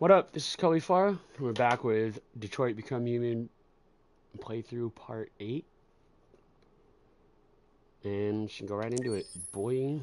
What up? This is Kaliph-Aura. We're back with Detroit Become Human playthrough part 8. And should go right into it. Boy.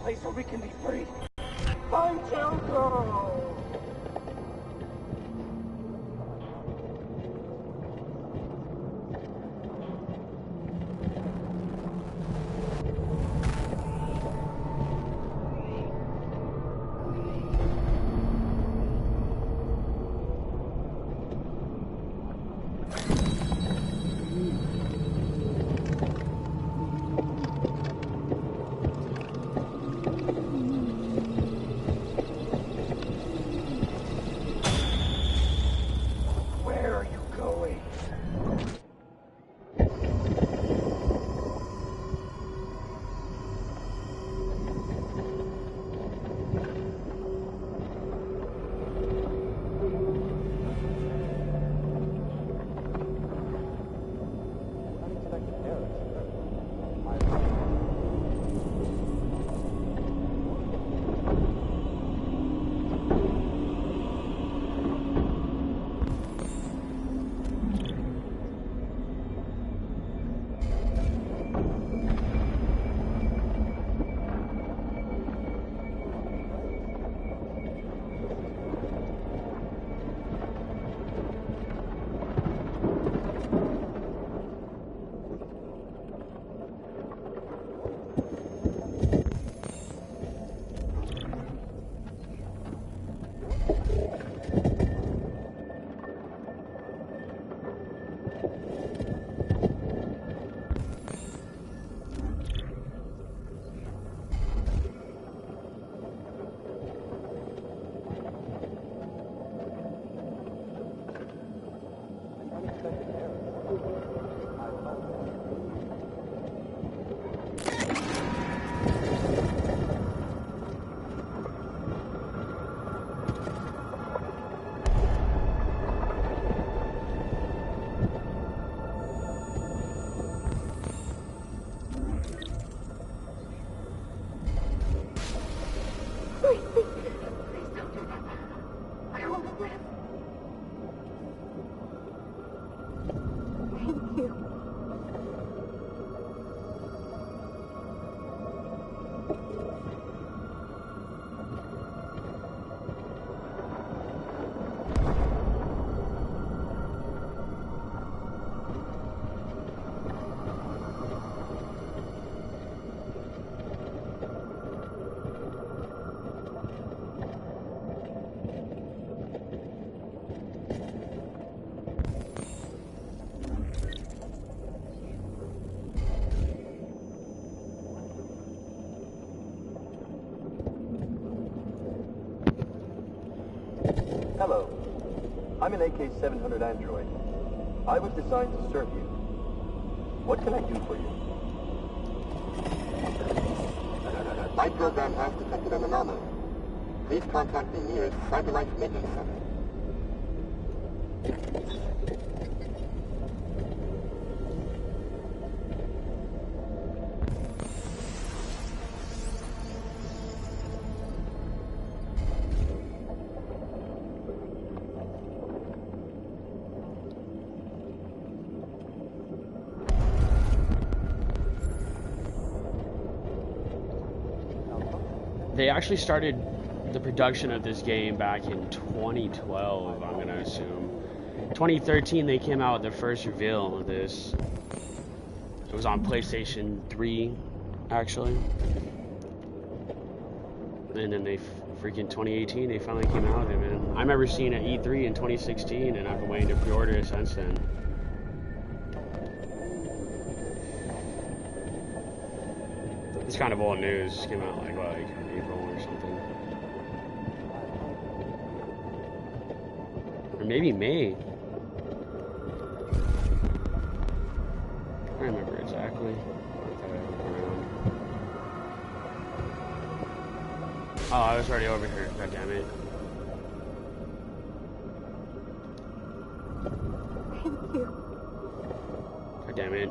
Place where we can be free. Find Jericho! I'm an AK-700 android. I was designed to serve you. What can I do for you? My program has detected an anomaly. Please contact the nearest Cyberlife Mission Center. They actually started the production of this game back in 2012, I'm gonna assume. 2013 they came out with the first reveal of this. It was on PlayStation 3, actually. And then they freaking 2018 they finally came out with it, man. I remember seeing it at E3 in 2016, and I've been waiting to pre-order it since then. It's kind of old news. It came out like April or something, or maybe May. I don't remember exactly. Oh, I was already over here. God damn it. Thank you. God damn it.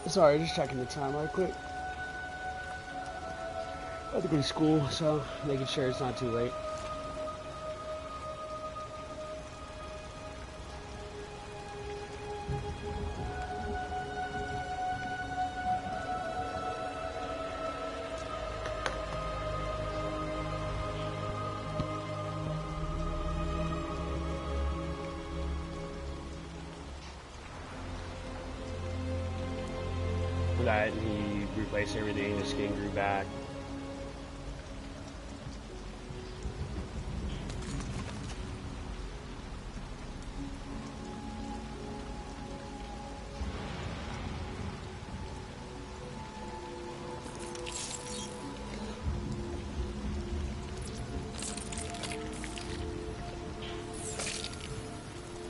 Sorry, just checking the time right quick. I have to go to school, so making sure it's not too late. that he replaced everything, the skin grew back.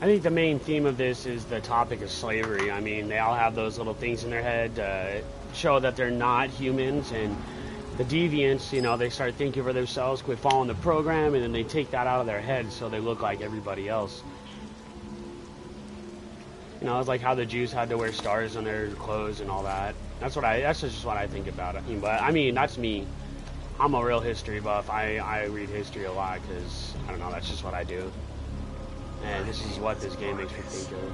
I think the main theme of this is the topic of slavery. I mean, they all have those little things in their head to show that they're not humans, and the deviants, you know, they start thinking for themselves, quit following the program, and then they take that out of their head so they look like everybody else. You know, it's like how the Jews had to wear stars on their clothes and all that. That's just what I think about it. But I mean, that's me. I'm a real history buff. I read history a lot because, I don't know, that's just what I do. And this is what this game makes me think of.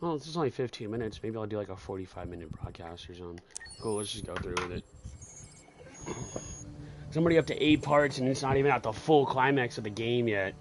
Well, this is only 15 minutes. Maybe I'll do like a 45-minute broadcast or something. Cool, let's just go through with it. Somebody up to 8 parts and it's not even at the full climax of the game yet.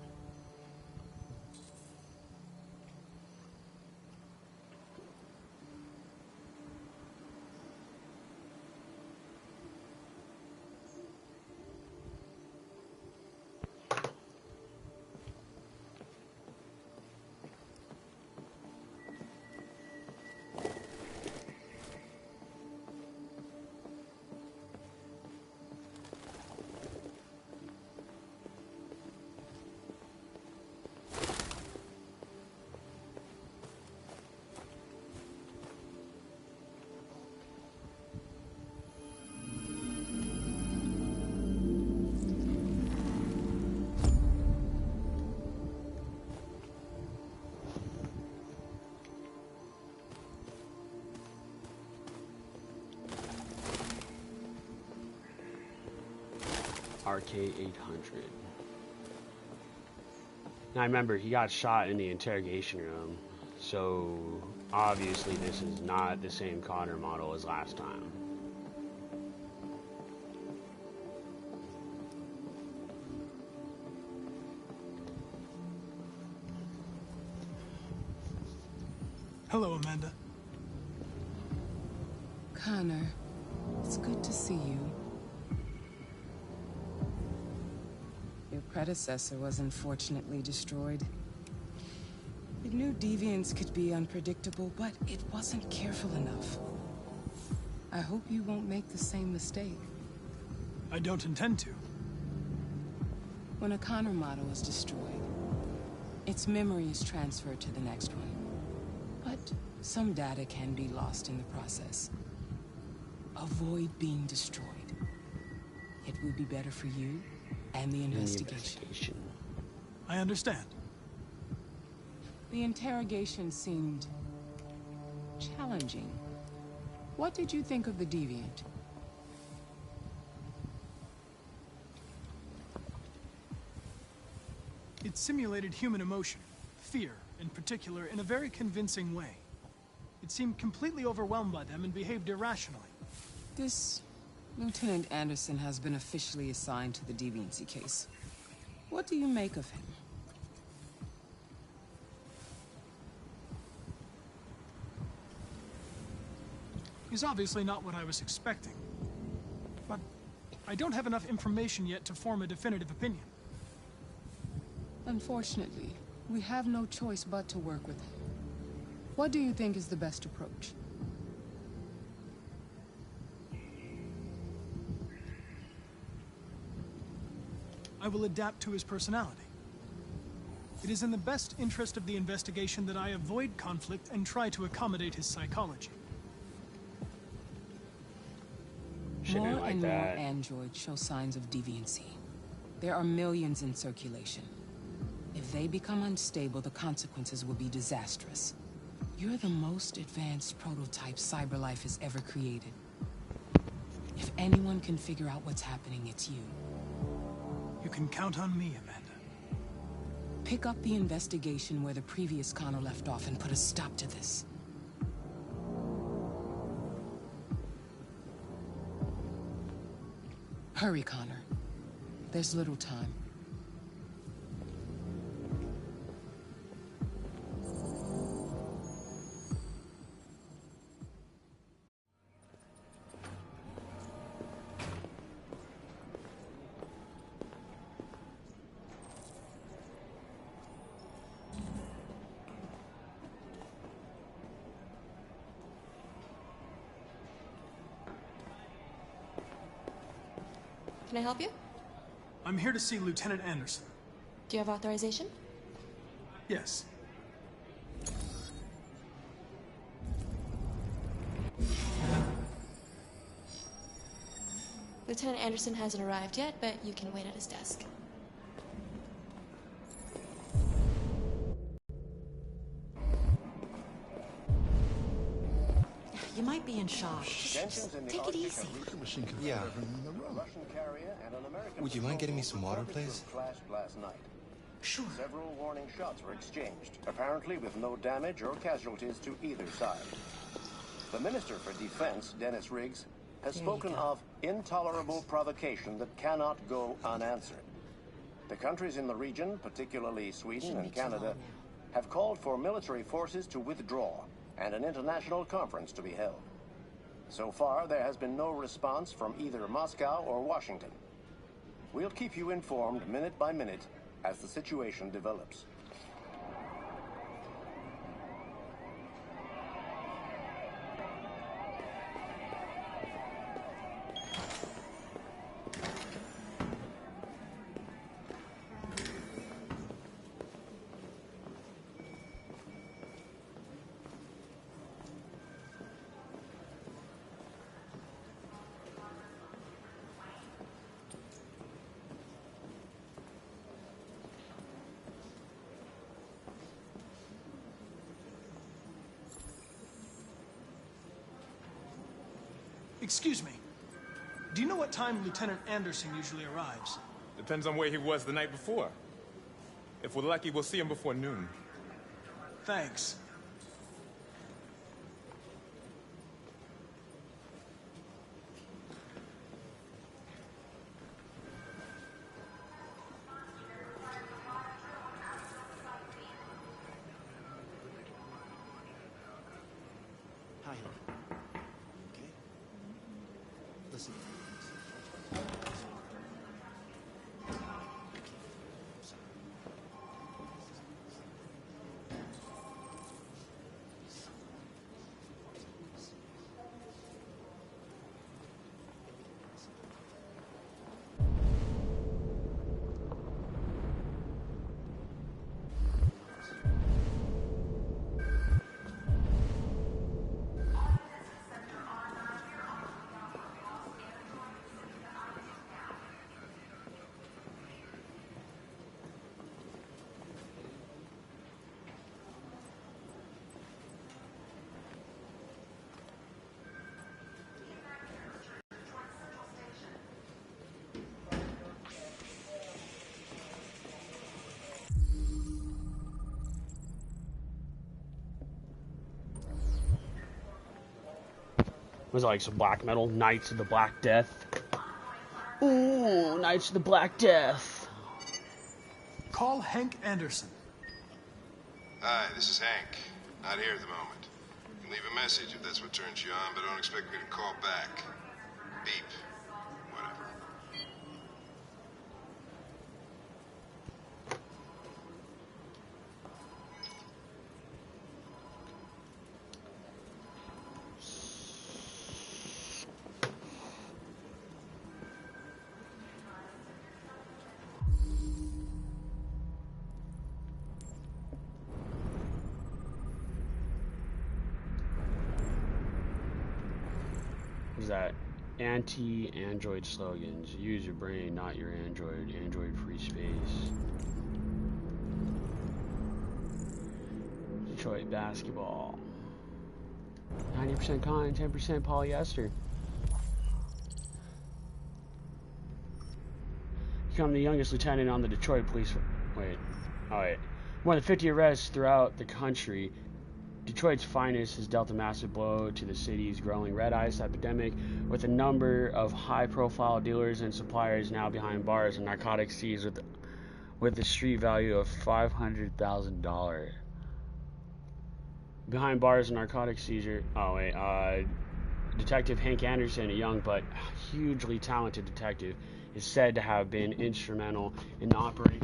RK-800. Now, I remember he got shot in the interrogation room, so obviously this is not the same Connor model as last time. Hello, Amanda. Connor, it's good to see you. Your predecessor was unfortunately destroyed. It knew deviants could be unpredictable, but it wasn't careful enough. I hope you won't make the same mistake. I don't intend to. When a Connor model is destroyed, its memory is transferred to the next one. But some data can be lost in the process. Avoid being destroyed. It would be better for you and the investigation. I understand. The interrogation seemed challenging. What did you think of the deviant? It simulated human emotion, fear in particular, in a very convincing way. It seemed completely overwhelmed by them and behaved irrationally. This Lieutenant Anderson has been officially assigned to the deviancy case. What do you make of him? He's obviously not what I was expecting. But I don't have enough information yet to form a definitive opinion. Unfortunately, we have no choice but to work with him. What do you think is the best approach? I will adapt to his personality. It is in the best interest of the investigation that I avoid conflict and try to accommodate his psychology. Shouldn't More like and more that. androids show signs of deviancy. There are millions in circulation. If they become unstable, the consequences will be disastrous. You're the most advanced prototype CyberLife has ever created. If anyone can figure out what's happening, it's you. You can count on me, Amanda. Pick up the investigation where the previous Connor left off and put a stop to this. Hurry, Connor. There's little time. Can I help you? I'm here to see Lieutenant Anderson. Do you have authorization? Yes. Lieutenant Anderson hasn't arrived yet, but you can wait at his desk. You might be in shock. Tensions in the Take it Arctic easy. have recently Yeah. a Russian carrier and an American Would you mind getting me patrol some water, boat please? clashed last night. Sure. Several warning shots were exchanged, apparently with no damage or casualties to either side. The Minister for Defense, Dennis Riggs, has There you spoken go. of intolerable provocation that cannot go unanswered. The countries in the region, particularly Sweden Shouldn't and be too long Canada, now. have called for military forces to withdraw and an international conference to be held. So far, there has been no response from either Moscow or Washington. We'll keep you informed minute by minute as the situation develops. Excuse me. Do you know what time Lieutenant Anderson usually arrives? Depends on where he was the night before. If we're lucky, we'll see him before noon. Thanks. Hi. Okay. Listen. Was it like some black metal? Knights of the Black Death. Ooh, Knights of the Black Death. Call Hank Anderson. Hi, this is Hank. Not here at the moment. You can leave a message if that's what turns you on, but don't expect me to call back. Beep. Whatever. Who's that? anti-android slogans. Use your brain, not your android. Android free space. Detroit basketball. 90% cotton, 10% polyester. Become the youngest lieutenant on the Detroit police. More than 50 arrests throughout the country. Detroit's finest has dealt a massive blow to the city's growing red ice epidemic, with a number of high-profile dealers and suppliers now behind bars and narcotics seized with a street value of $500,000. Behind bars and narcotics seizure. Detective Hank Anderson, a young but hugely talented detective, is said to have been instrumental in the operation.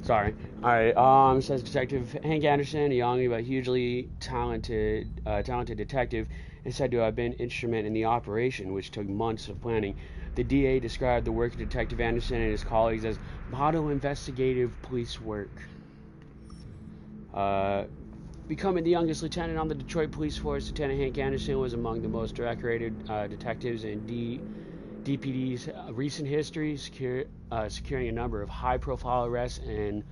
Sorry. Alright, says Detective Hank Anderson, a young but hugely talented detective, is said to have been instrumental in the operation, which took months of planning. The DA described the work of Detective Anderson and his colleagues as model investigative police work. Becoming the youngest lieutenant on the Detroit police force, Lieutenant Hank Anderson was among the most decorated detectives in DPD's recent history, securing a number of high-profile arrests and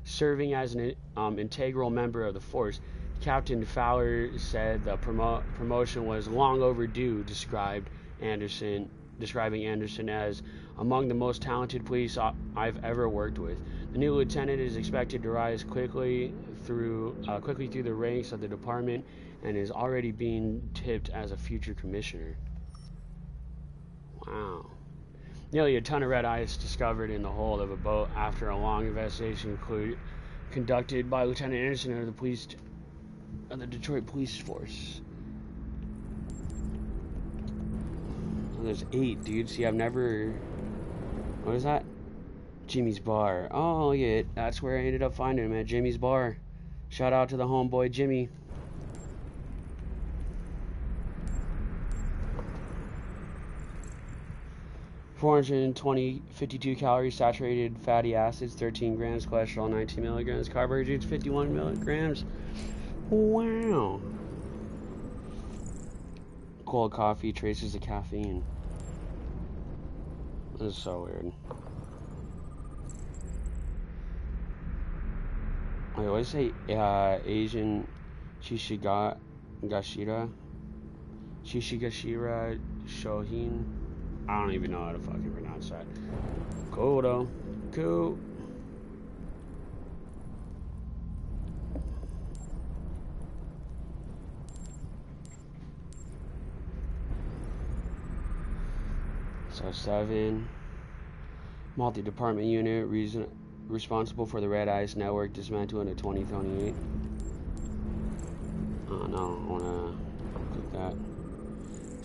serving as an integral member of the force. Captain Fowler said the promotion was long overdue, describing Anderson as among the most talented police I've ever worked with. The new lieutenant is expected to rise quickly through the ranks of the department and is already being tipped as a future commissioner. Wow. Nearly a ton of red ice discovered in the hold of a boat after a long investigation conducted by Lieutenant Anderson of the Detroit Police Force. Oh, there's 8, dude. See, I've never... What is that? Jimmy's Bar. Oh, yeah, that's where I ended up finding him, at Jimmy's Bar. Shout out to the homeboy Jimmy. $420, 52 calories, saturated fatty acids, 13 grams, cholesterol, 19 milligrams, carbohydrates, 51 milligrams. Wow. Cold coffee, traces of caffeine. This is so weird. I always say Asian Shishigashira Shohin. I don't even know how to fucking pronounce that. Cool though. Cool. So 7. Multi-department unit responsible for the Red Ice Network dismantled in 2028. Oh no, I wanna click that.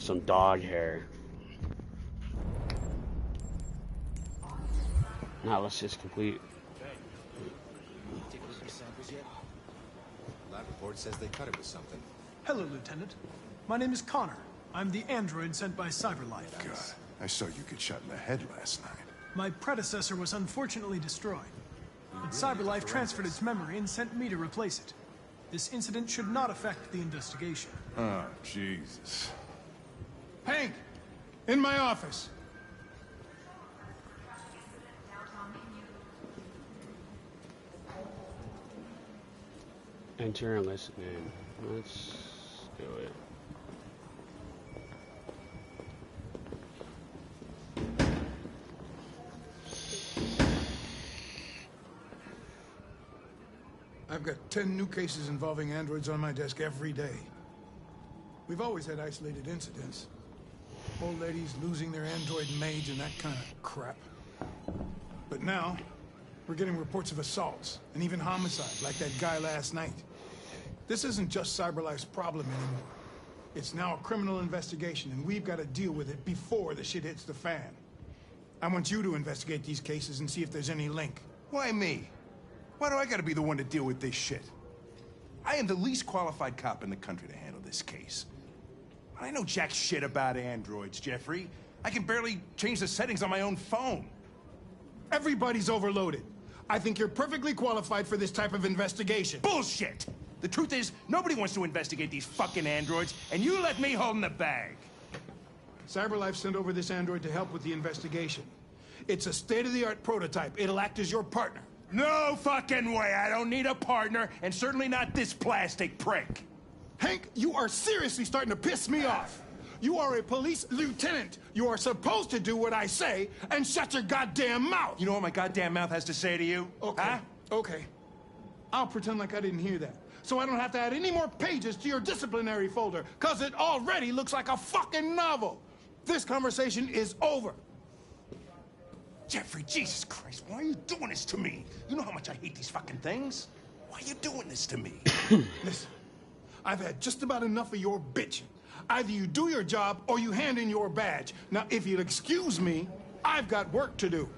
Some dog hair. Now let's just complete. Take a look at the samples yet? Lab report says they cut it with something. Hello, Lieutenant. My name is Connor. I'm the android sent by CyberLife. God, I saw you get shot in the head last night. My predecessor was unfortunately destroyed, but CyberLife transferred its memory and sent me to replace it. This incident should not affect the investigation. Oh, Jesus. Hank! In my office! Enter and listen in. Let's do it. I've got 10 new cases involving androids on my desk every day. We've always had isolated incidents. Old ladies losing their android maids and that kind of crap. But now, we're getting reports of assaults and even homicide, like that guy last night. This isn't just CyberLife's problem anymore. It's now a criminal investigation, and we've got to deal with it before the shit hits the fan. I want you to investigate these cases and see if there's any link. Why me? Why do I gotta be the one to deal with this shit? I am the least qualified cop in the country to handle this case. I know jack shit about androids, Jeffrey. I can barely change the settings on my own phone. Everybody's overloaded. I think you're perfectly qualified for this type of investigation. Bullshit! The truth is, nobody wants to investigate these fucking androids, and you let me hold in the bag. CyberLife sent over this android to help with the investigation. It's a state-of-the-art prototype. It'll act as your partner. No fucking way! I don't need a partner, and certainly not this plastic prick. Hank, you are seriously starting to piss me off. You are a police lieutenant. You are supposed to do what I say and shut your goddamn mouth. You know what my goddamn mouth has to say to you? Okay, huh? Okay. I'll pretend like I didn't hear that, so I don't have to add any more pages to your disciplinary folder, because it already looks like a fucking novel. This conversation is over. Jeffrey, Jesus Christ, why are you doing this to me? You know how much I hate these fucking things. Why are you doing this to me? Listen, I've had just about enough of your bitching. Either you do your job or you hand in your badge. Now, if you'll excuse me, I've got work to do.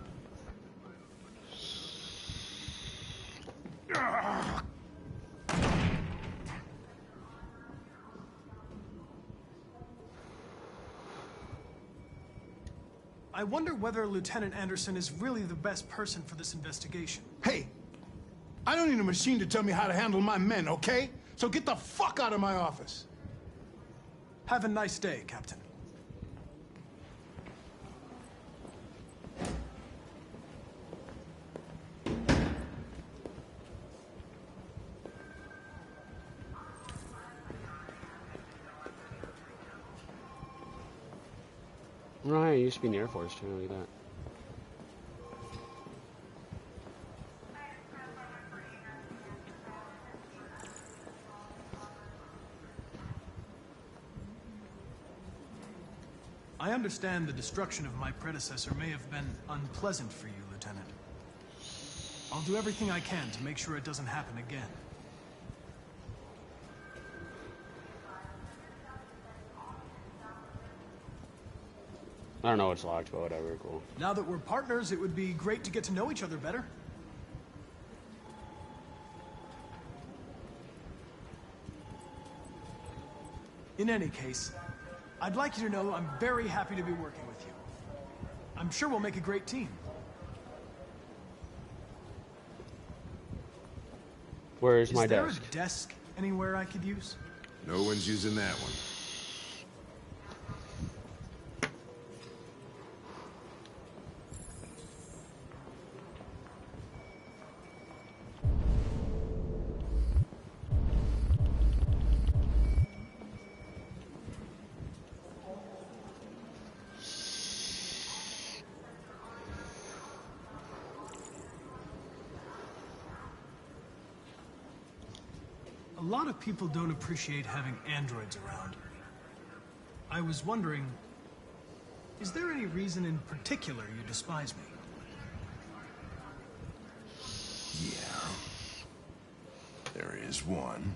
I wonder whether Lieutenant Anderson is really the best person for this investigation. Hey, I don't need a machine to tell me how to handle my men, okay? So get the fuck out of my office. Have a nice day, Captain. Right, I used to be in the Air Force too, look at that. I understand the destruction of my predecessor may have been unpleasant for you, Lieutenant. I'll do everything I can to make sure it doesn't happen again. I don't know what's locked, but whatever, cool. Now that we're partners, it would be great to get to know each other better. In any case, I'd like you to know I'm very happy to be working with you. I'm sure we'll make a great team. Where's my desk? Is there a desk anywhere I could use? No one's using that one. A lot of people don't appreciate having androids around. I was wondering, is there any reason in particular you despise me? Yeah. There is one.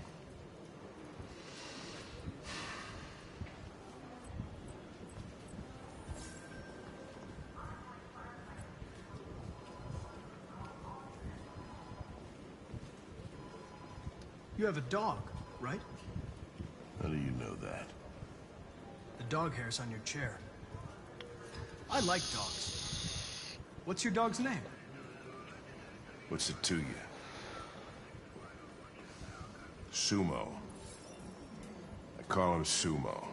You have a dog, right? How do you know that? The dog hair's on your chair. I like dogs. What's your dog's name? What's it to you? Sumo. I call him Sumo.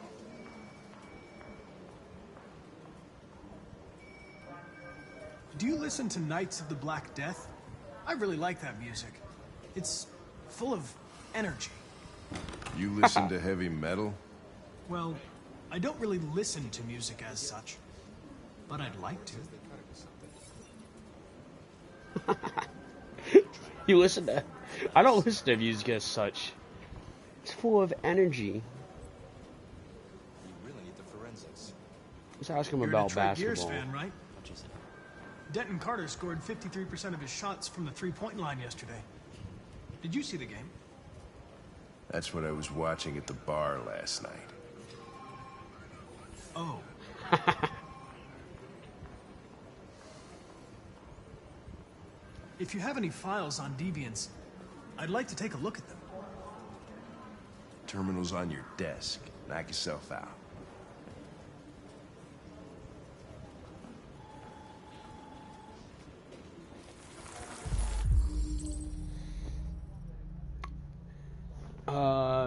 Do you listen to Knights of the Black Death? I really like that music. It's full of energy. You listen to heavy metal? Well, I don't really listen to music as such, but I'd like to. You listen to... I don't listen to music as such. It's full of energy. You really need the forensics. Let's ask him You're about a Detroit basketball. Gears fan, right? Denton Carter scored 53% of his shots from the three-point line yesterday. Did you see the game? That's what I was watching at the bar last night. Oh. If you have any files on deviants, I'd like to take a look at them. Terminal's on your desk. Knock yourself out.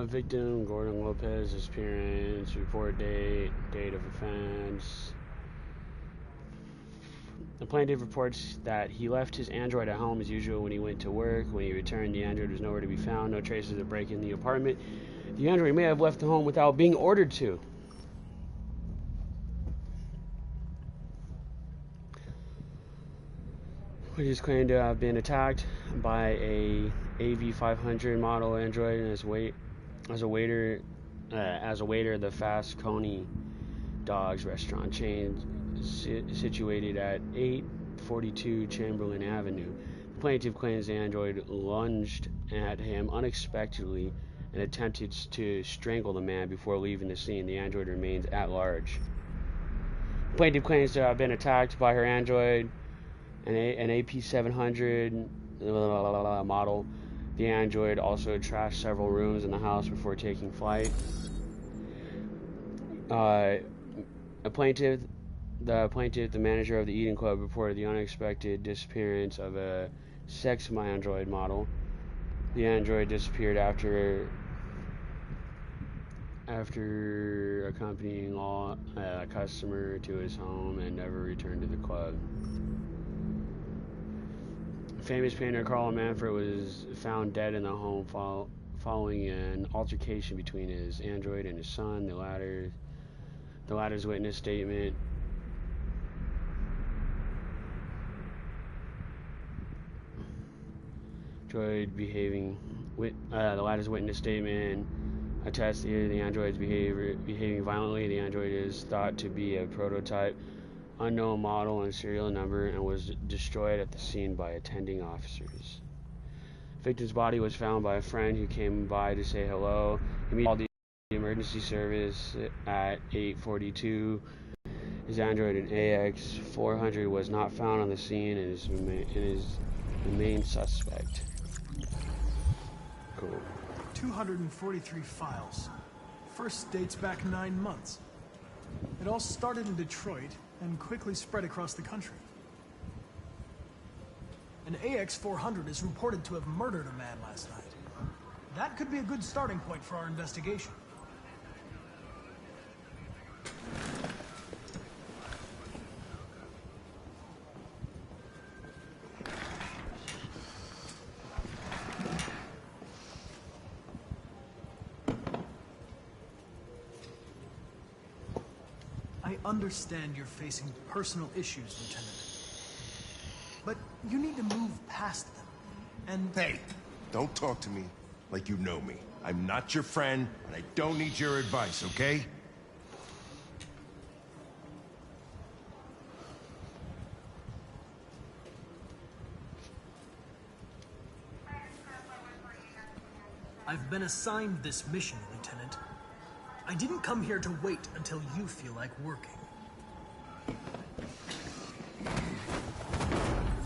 Victim Gordon Lopez disappearance, report date, date of offense. The plaintiff reports that he left his android at home as usual when he went to work. When he returned, the android was nowhere to be found. No traces of breaking the apartment. The android may have left the home without being ordered to. He is claimed to have been attacked by a AV500 model android and as a waiter at the Fast Coney Dogs restaurant chain situated at 842 Chamberlain Avenue. The plaintiff claims the android lunged at him unexpectedly and attempted to strangle the man before leaving the scene. The android remains at large. The plaintiff claims to have been attacked by her android, an AP700 model. The android also trashed several rooms in the house before taking flight. The plaintiff, the manager of the Eden Club, reported the unexpected disappearance of a sex android model. The android disappeared after accompanying a customer to his home and never returned to the club. Famous painter Carl Manfred was found dead in the home following an altercation between his android and his son. The latter's witness statement the latter's witness statement attests to the android's behaving violently. The android is thought to be a prototype, unknown model and serial number, and was destroyed at the scene by attending officers. The victim's body was found by a friend who came by to say hello. He called the emergency service at 8:42. His android, an AX400, was not found on the scene and is the main suspect. Cool. 243 files. First dates back 9 months. It all started in Detroit and quickly spread across the country. An AX400 is reported to have murdered a man last night. That could be a good starting point for our investigation. I understand you're facing personal issues, Lieutenant. But you need to move past them. And... Hey, don't talk to me like you know me. I'm not your friend, and I don't need your advice, okay? I've been assigned this mission, Lieutenant. I didn't come here to wait until you feel like working.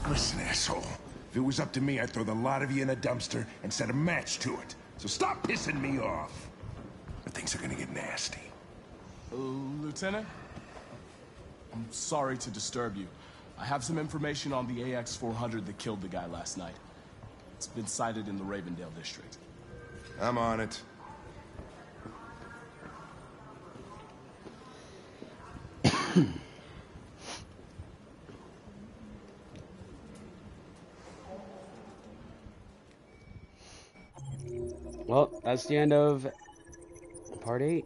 Listen, asshole. If it was up to me, I'd throw the lot of you in a dumpster and set a match to it. So stop pissing me off. Or things are gonna get nasty. Lieutenant? I'm sorry to disturb you. I have some information on the AX400 that killed the guy last night. It's been sighted in the Ravendale district. I'm on it. Well, that's the end of part 8.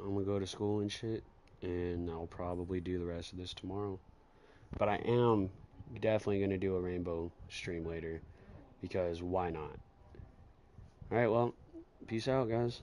I'm gonna go to school and shit, and I'll probably do the rest of this tomorrow. But I am definitely gonna do a rainbow stream later, because why not? Alright, well, peace out, guys.